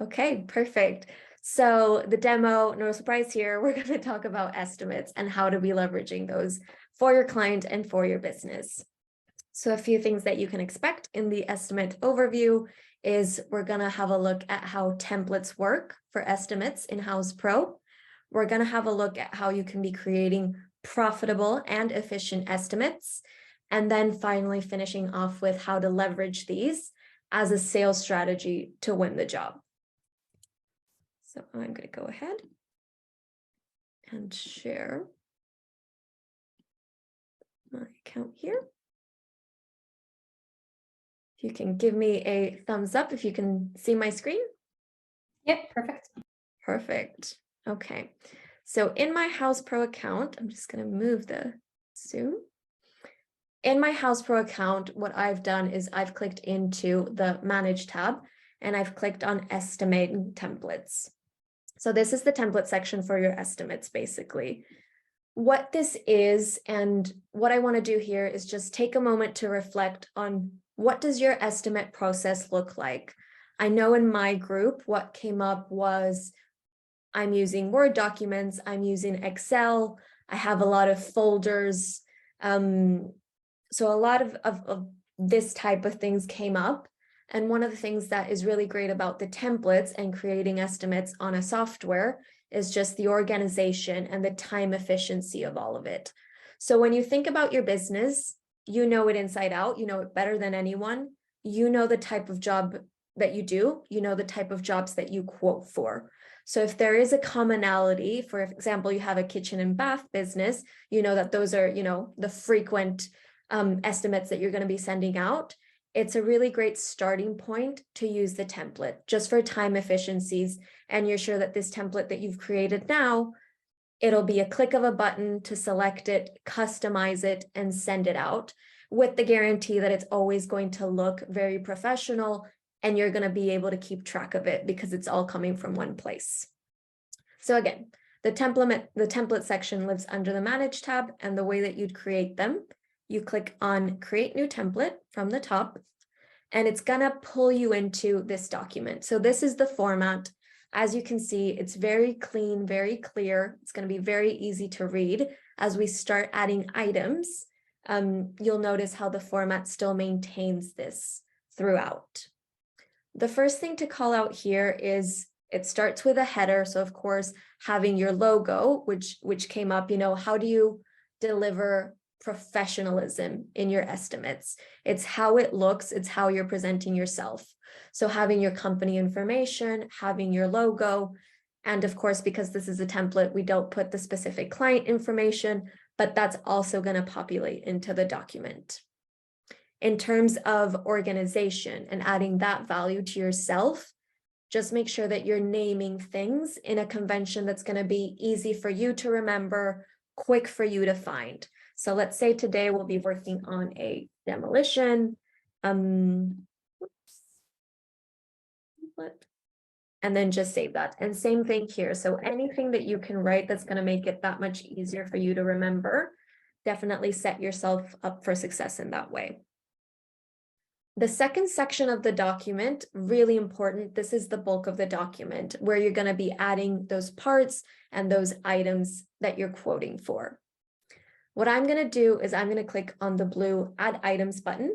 Okay, perfect. So the demo, no surprise here, we're going to talk about estimates and how to be leveraging those for your client and for your business. So a few things that you can expect in the estimate overview is we're going to have a look at how templates work for estimates in Houzz Pro. We're going to have a look at how you can be creating profitable and efficient estimates. And then finally finishing off with how to leverage these as a sales strategy to win the job. So I'm going to go ahead and share my account here. If you can give me a thumbs up if you can see my screen. Yep, perfect. Perfect. Okay. So in my Houzz Pro account, I'm just going to move the Zoom. In my Houzz Pro account, what I've done is I've clicked into the Manage tab and I've clicked on Estimating Templates. So this is the template section for your estimates, basically. What this is and what I want to do here is just take a moment to reflect on what does your estimate process look like? I know in my group, what came up was I'm using Word documents, I'm using Excel, I have a lot of folders. So a lot of this type of things came up. And one of the things that is really great about the templates and creating estimates on a software is just the organization and the time efficiency of all of it. So when you think about your business, you know it inside out, you know it better than anyone. You know the type of job that you do, you know the type of jobs that you quote for. So if there is a commonality, for example, you have a kitchen and bath business, you know that those are, the frequent estimates that you're going to be sending out. It's a really great starting point to use the template just for time efficiencies. And you're sure that this template that you've created now, it'll be a click of a button to select it, customize it, and send it out with the guarantee that it's always going to look very professional and you're going to be able to keep track of it because it's all coming from one place. So again, the template section lives under the Manage tab, and the way that you'd create them, you click on Create New Template from the top, and it's going to pull you into this document. So this is the format. As you can see, it's very clean, very clear. It's going to be very easy to read. As we start adding items, you'll notice how the format still maintains this throughout. The first thing to call out here is it starts with a header. So of course, having your logo, which came up, how do you deliver professionalism in your estimates? It's how it looks, it's how you're presenting yourself. So having your company information, having your logo, and of course, because this is a template, we don't put the specific client information, but that's also going to populate into the document. In terms of organization and adding that value to yourself, just make sure that you're naming things in a convention that's going to be easy for you to remember, quick for you to find. So let's say today we'll be working on a demolition. And then just save that. And same thing here. So anything that you can write that's going to make it that much easier for you to remember, definitely set yourself up for success in that way. The second section of the document, really important. This is the bulk of the document where you're going to be adding those parts and those items that you're quoting for. What I'm going to do is I'm going to click on the blue Add Items button,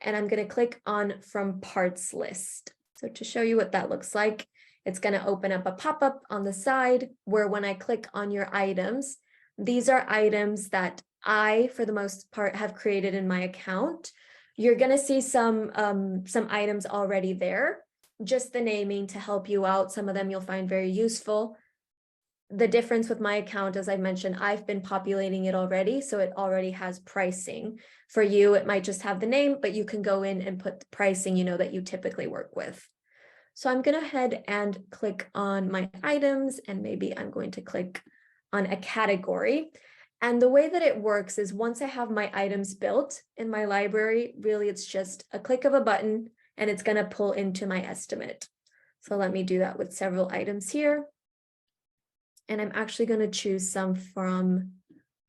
and I'm going to click on From Parts List. So to show you what that looks like, it's going to open up a pop-up on the side where when I click on your items, these are items that I, for the most part, have created in my account. You're going to see some items already there, just the naming to help you out. Some of them you'll find very useful. The difference with my account, as I mentioned, I've been populating it already, so it already has pricing. For you, it might just have the name, but you can go in and put the pricing, that you typically work with. So I'm going to head and click on my items, and maybe I'm going to click on a category. And the way that it works is once I have my items built in my library, really it's just a click of a button and it's going to pull into my estimate. So let me do that with several items here. And I'm actually going to choose some from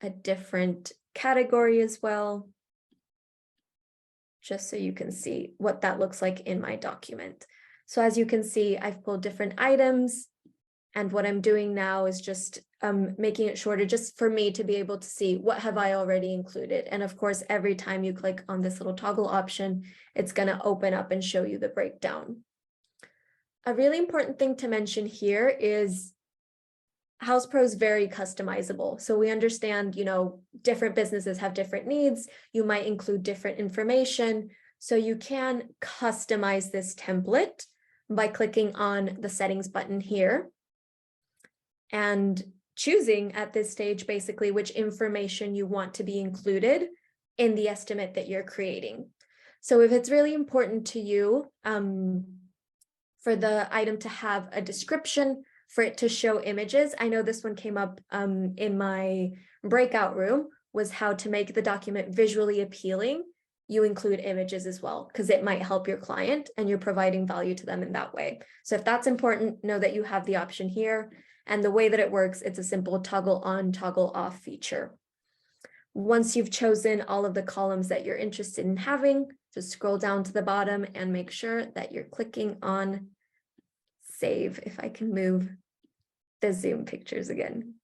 a different category as well, just so you can see what that looks like in my document. So as you can see, I've pulled different items, and what I'm doing now is just making it shorter just for me to be able to see what have I already included. And of course, every time you click on this little toggle option, it's going to open up and show you the breakdown. A really important thing to mention here is Houzz Pro is very customizable. So we understand, different businesses have different needs. You might include different information. So you can customize this template by clicking on the settings button here and choosing at this stage basically which information you want to be included in the estimate that you're creating. So if it's really important to you for the item to have a description, for it to show images, I know this one came up in my breakout room, was how to make the document visually appealing. You include images as well, because it might help your client and you're providing value to them in that way. So if that's important, know that you have the option here. And the way that it works, it's a simple toggle on, toggle off feature. Once you've chosen all of the columns that you're interested in having, just scroll down to the bottom and make sure that you're clicking on save. If I can move the Zoom pictures again.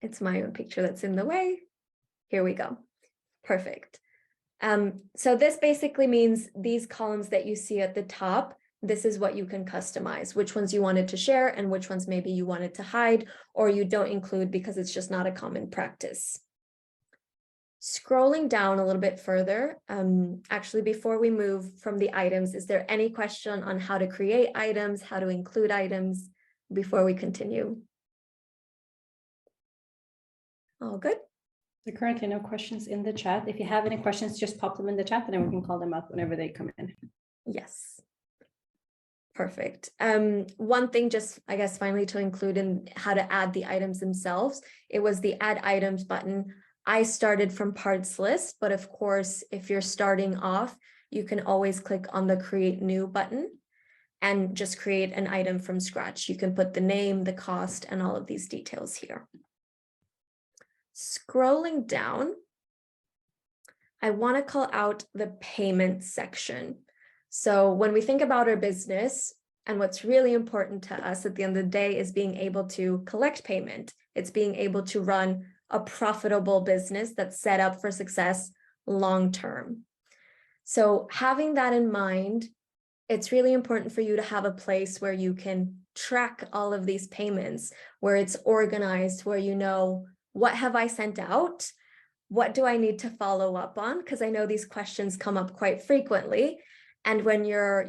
It's my own picture that's in the way. Here we go. Perfect. So this basically means these columns that you see at the top, this is what you can customize, which ones you wanted to share and which ones maybe you wanted to hide or you don't include because it's just not a common practice. Scrolling down a little bit further, actually, before we move from the items, is there any question on how to create items, how to include items before we continue? All good? There are currently no questions in the chat. If you have any questions, just pop them in the chat and then we can call them up whenever they come in. Yes. Perfect. One thing just, I guess, finally to include in how to add the items themselves, it was the add items button. I started from parts list, but of course, if you're starting off, you can always click on the create new button and just create an item from scratch. You can put the name, the cost, and all of these details here. Scrolling down, I want to call out the payment section. So when we think about our business, and what's really important to us at the end of the day is being able to collect payment. It's being able to run a profitable business that's set up for success long term. So having that in mind, it's really important for you to have a place where you can track all of these payments, where it's organized, where you know, what have I sent out? What do I need to follow up on? Because I know these questions come up quite frequently. And when you're,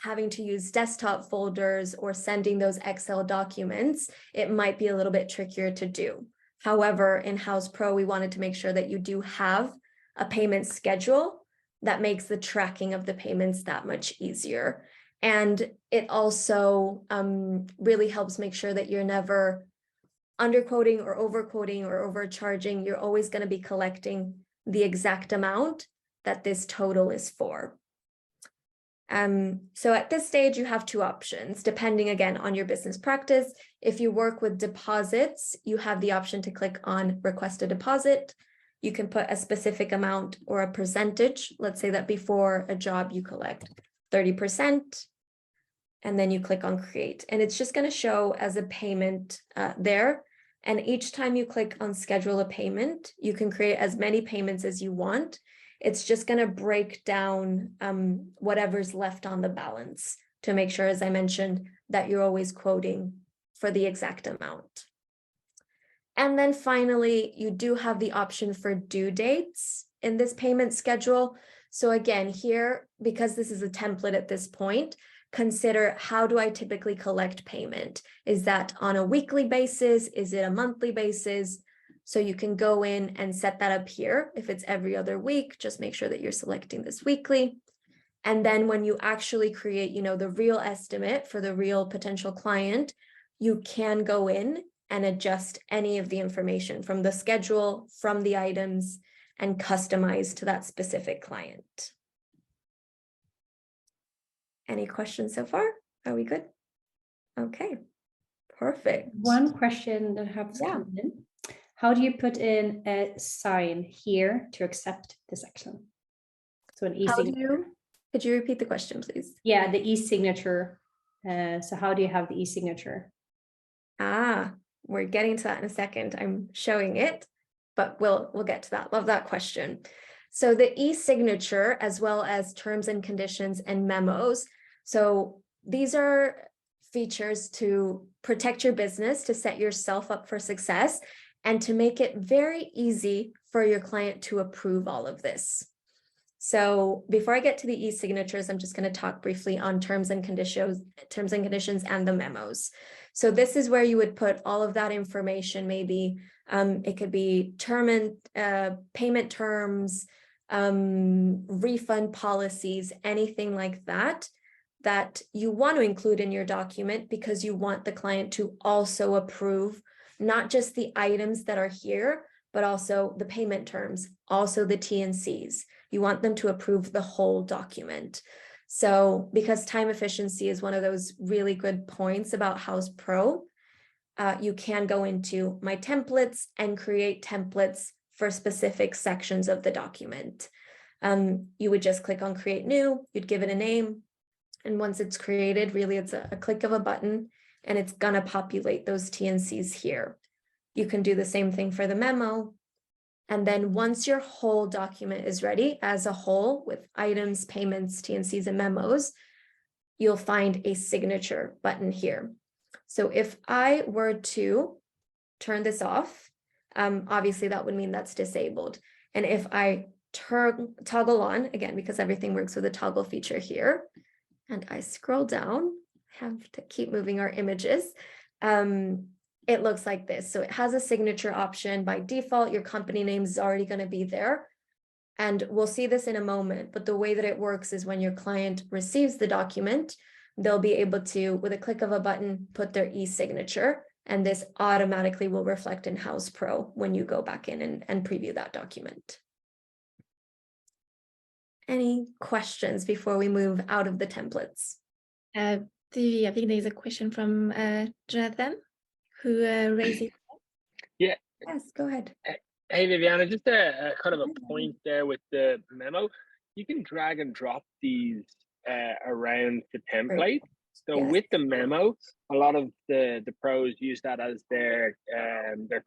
having to use desktop folders or sending those Excel documents, it might be a little bit trickier to do. However, in Houzz Pro, we wanted to make sure that you do have a payment schedule that makes the tracking of the payments that much easier. And it also really helps make sure that you're never underquoting or overquoting or overcharging. You're always going to be collecting the exact amount that this total is for. So at this stage, you have two options, depending again on your business practice. If you work with deposits, you have the option to click on request a deposit. You can put a specific amount or a percentage. Let's say that before a job, you collect 30%, and then you click on create. And it's just going to show as a payment there. And each time you click on schedule a payment, you can create as many payments as you want. It's just going to break down whatever's left on the balance to make sure, as I mentioned, that you're always quoting for the exact amount. And then finally, you do have the option for due dates in this payment schedule. So again, here, because this is a template at this point, consider how do I typically collect payment? Is that on a weekly basis? Is it a monthly basis? So you can go in and set that up here. If it's every other week, just make sure that you're selecting this weekly. And then when you actually create, the real estimate for the real potential client, you can go in and adjust any of the information from the schedule, from the items, and customize to that specific client. Any questions so far? Are we good? Okay, perfect. One question that has come in. how do you put in a sign here to accept the section? So an e-signature. Could you repeat the question, please? Yeah, the e-signature. So how do you have the e-signature? We're getting to that in a second. I'm showing it, but we'll get to that. Love that question. So the e-signature, as well as terms and conditions and memos. So these are features to protect your business, to set yourself up for success, and to make it very easy for your client to approve all of this. So before I get to the e-signatures, I'm just going to talk briefly on terms and conditions and the memos. So this is where you would put all of that information. Maybe it could be payment terms, refund policies, anything like that, that you want to include in your document because you want the client to also approve not just the items that are here, but also the payment terms, also the T&Cs. You want them to approve the whole document. So because time efficiency is one of those really good points about Houzz Pro, you can go into my templates and create templates for specific sections of the document. You would just click on create new, you'd give it a name. And once it's created, really it's a click of a button and it's gonna populate those T&Cs here. You can do the same thing for the memo. And then once your whole document is ready as a whole with items, payments, T&Cs, and memos, you'll find a signature button here. So if I were to turn this off, obviously that would mean that's disabled. And if I toggle on, again, because everything works with a toggle feature here, and I scroll down, I have to keep moving our images, it looks like this. So it has a signature option. By default, your company name is already going to be there. And we'll see this in a moment, but the way that it works is when your client receives the document, they'll be able to, with a click of a button, put their e-signature, and this automatically will reflect in Houzz Pro when you go back in and preview that document. Any questions before we move out of the templates? I think there's a question from Jonathan, who raised it. Yeah. Yes, go ahead. Hey, Viviana, just a kind of a point there with the memo. You can drag and drop these around the template. So Yes. with the memo, a lot of the pros use that as their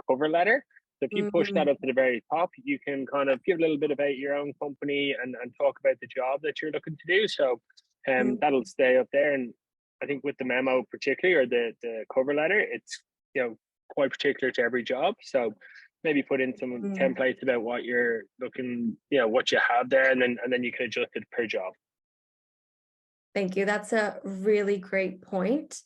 cover letter. So if you push that up to the very top, you can kind of give a little bit about your own company and talk about the job that you're looking to do. So that'll stay up there. And I think with the memo particularly, or the cover letter, it's quite particular to every job. So maybe put in some templates about what you're looking, what you have there, and then you can adjust it per job. Thank you. That's a really great point.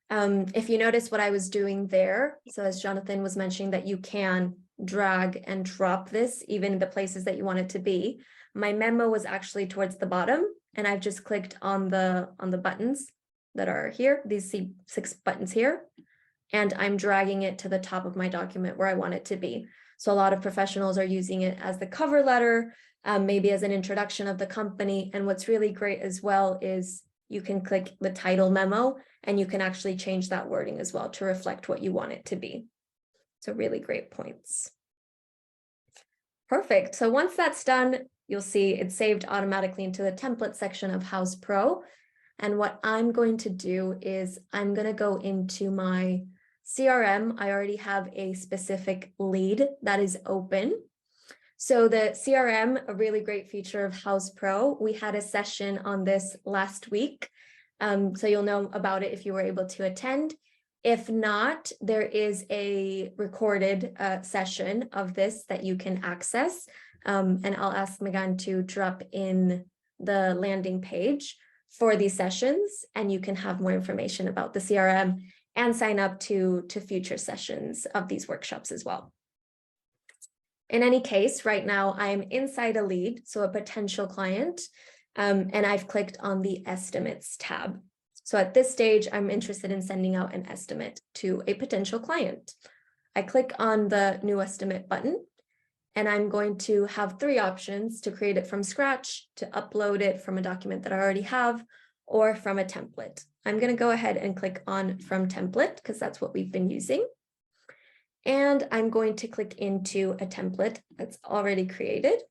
If you notice what I was doing there, so as Jonathan was mentioning that you can drag and drop this even in the places that you want it to be, my memo was actually towards the bottom, and I've just clicked on the buttons that are here, these 6 buttons here, and I'm dragging it to the top of my document where I want it to be. So a lot of professionals are using it as the cover letter, maybe as an introduction of the company. And what's really great as well is you can click the title memo and you can actually change that wording as well to reflect what you want it to be. So really great points. Perfect. So once that's done, you'll see it's saved automatically into the template section of Houzz Pro. And what I'm going to do is I'm going to go into my CRM. I already have a specific lead that is open. So the CRM, a really great feature of Houzz Pro. We had a session on this last week. So you'll know about it if you were able to attend. If not, there is a recorded session of this that you can access. And I'll ask Megan to drop in the landing page for these sessions, and you can have more information about the CRM and sign up to future sessions of these workshops as well. In any case, right now I'm inside a lead, so a potential client, and I've clicked on the estimates tab. So at this stage, I'm interested in sending out an estimate to a potential client. I click on the new estimate button, and I'm going to have 3 options: to create it from scratch, to upload it from a document that I already have, or from a template. I'm going to go ahead and click on from template because that's what we've been using. And I'm going to click into a template that's already created.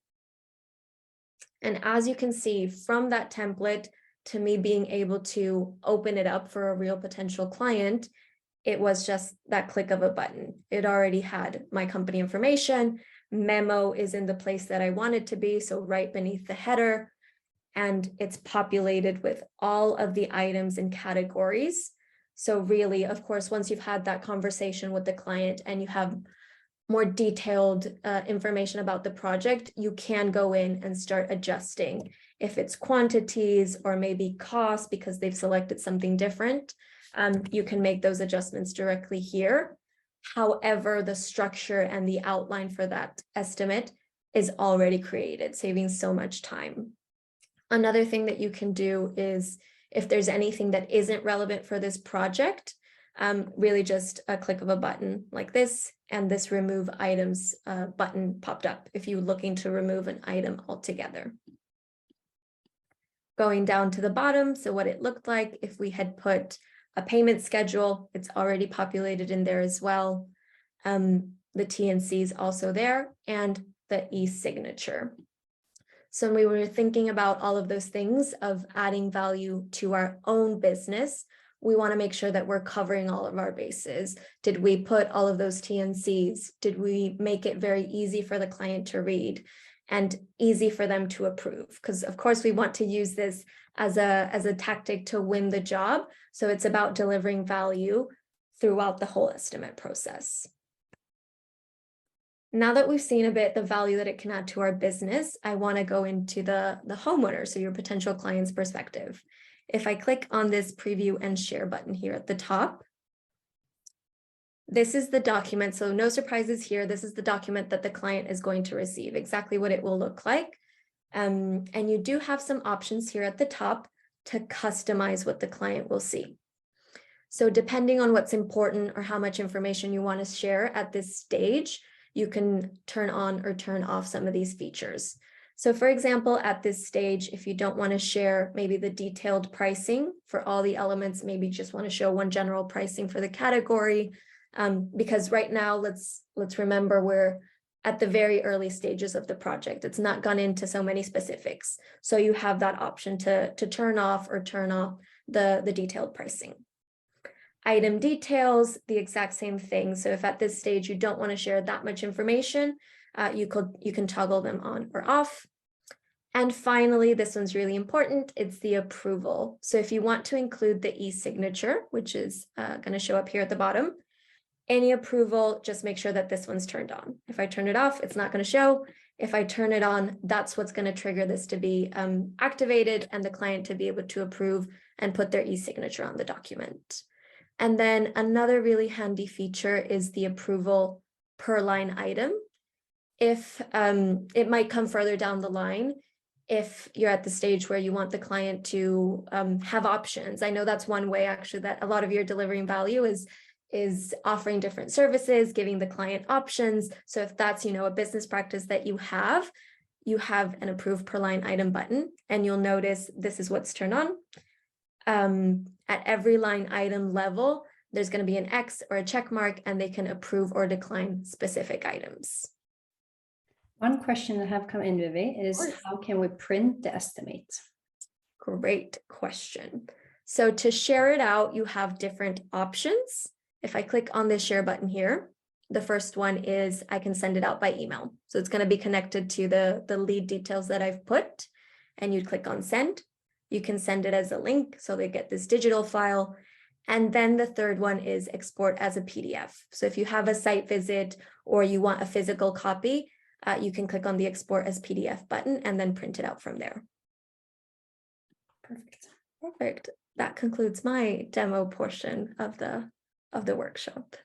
And as you can see from that template to me being able to open it up for a real potential client, it was just that click of a button. It already had my company information. Memo is in the place that I want it to be, so right beneath the header. And it's populated with all of the items and categories. So really, of course, once you've had that conversation with the client and you have more detailed information about the project, you can go in and start adjusting. If it's quantities or maybe cost because they've selected something different, you can make those adjustments directly here. However, the structure and the outline for that estimate is already created, saving so much time. Another thing that you can do is if there's anything that isn't relevant for this project, really just a click of a button like this, and this remove items button popped up if you're looking to remove an item altogether. Going down to the bottom, so what it looked like if we had put a payment schedule, it's already populated in there as well. The T&C is also there, and the e-signature. So when we were thinking about all of those things of adding value to our own business, we want to make sure that we're covering all of our bases. Did we put all of those T&Cs? Did we make it very easy for the client to read and easy for them to approve? Because of course we want to use this as a tactic to win the job. So it's about delivering value throughout the whole estimate process. Now that we've seen a bit the value that it can add to our business, I want to go into the homeowner, so your potential client's perspective. If I click on this preview and share button here at the top, this is the document. So no surprises here. This is the document that the client is going to receive, exactly what it will look like. And you do have some options here at the top to customize what the client will see. So depending on what's important or how much information you want to share at this stage, you can turn on or turn off some of these features. So for example, at this stage, if you don't want to share maybe the detailed pricing for all the elements, maybe just want to show one general pricing for the category, because right now, let's remember we're at the very early stages of the project. It's not gone into so many specifics. So you have that option to turn off or turn off the detailed pricing. Item details, the exact same thing. So if at this stage you don't want to share that much information, you can toggle them on or off. And finally, this one's really important, it's the approval. So if you want to include the e-signature, which is going to show up here at the bottom, any approval, just make sure that this one's turned on. If I turn it off, it's not going to show. If I turn it on, that's what's going to trigger this to be activated and the client to be able to approve and put their e-signature on the document. And then another really handy feature is the approval per line item. If it might come further down the line, if you're at the stage where you want the client to have options. I know that's one way actually that a lot of your delivering value is offering different services, giving the client options. So if that's, a business practice that you have an approve per line item button, and you'll notice this is what's turned on. At every line item level, there's going to be an X or a check mark, and they can approve or decline specific items. One question that have come in, Vivi, is how can we print the estimate? Great question. So to share it out, you have different options. If I click on the share button here, the first one is I can send it out by email. So it's going to be connected to the lead details that I've put, and you'd click on send. You can send it as a link, so they get this digital file. And then the third one is export as a PDF. So if you have a site visit or you want a physical copy, you can click on the export as PDF button and then print it out from there. Perfect. That concludes my demo portion of the workshop.